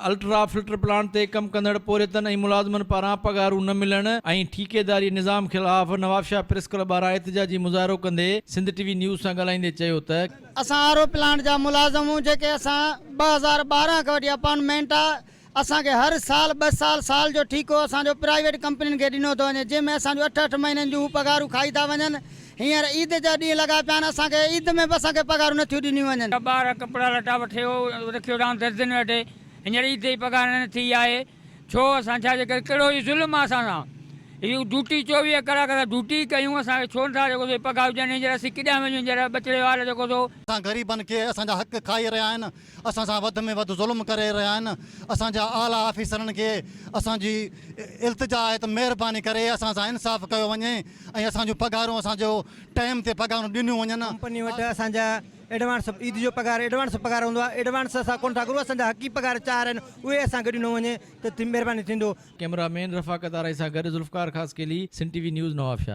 Ultra filter plant ते कम कंदड़ पोरियतन ऐं मुलाज़िमन पारां पगारूं न मिलण ऐं ठीकेदारी निज़ाम ख़िलाफ़ नवाबशाह प्रेस क्लब पारां एहतजाजी मुज़ाहिरो कंदे सिंध टीवी न्यूज़ सां ॻाल्हाईंदे चयो त असां आरो प्लांट जा मुलाज़िम जेके असां 2012 खां वठी अपॉइंटमेंट आहे असांखे हर साल 2 साल जो ठीको असांजो प्राइवेट कंपनियुनि खे ॾिनो थो वञे, जंहिंमें असांजो 8 महीननि जूं पगारूं खाई था वञनि। हींअर ईद जा ॾींहं लॻा पिया आहिनि, असांखे ईद में बि असांखे पगारूं नथियूं ॾिनियूं वञनि। ॿार कपिड़ा लटा वठे रखियो डाउन दर्जन वटि, हींअर ईद जी पगार न थी आहे। छो असां छाजे करे कहिड़ो ई ज़ुल्म आहे असां सां। इहो ड्यूटी 24 कलाक ड्यूटी कयूं, असांखे छो नथा जेको पगार ॾियनि। हींअर असीं किॾा वञूं, हींअर बचिड़े वार जेको थो असां ग़रीबनि खे असांजा हक़ खाई रहिया आहिनि, असां सां वधि में वधि ज़ुल्म करे रहिया आहिनि। असांजा आला ऑफिसरनि खे असांजी इल्तिजा आहे त महिरबानी करे असां सां इंसाफ़ कयो वञे ऐं असांजूं पगारूं असांजो टाइम ते पगारूं ॾिनियूं वञनि। कंपनी वटि असांजा एडवांस ईद जो पगार एडवांस पगार हूंदो आहे, एडवांस असां कोन था करूं। असांजा हक़ी पगार 4 आहिनि, उहे असांखे ॾिनो वञे त महिरबानी थींदो। कैमरामैन रफ़ाकत आराई सां गॾु ज़ुल्फ़कार ख़ासकेली सिंध टीवी न्यूज़ नवाबशाह।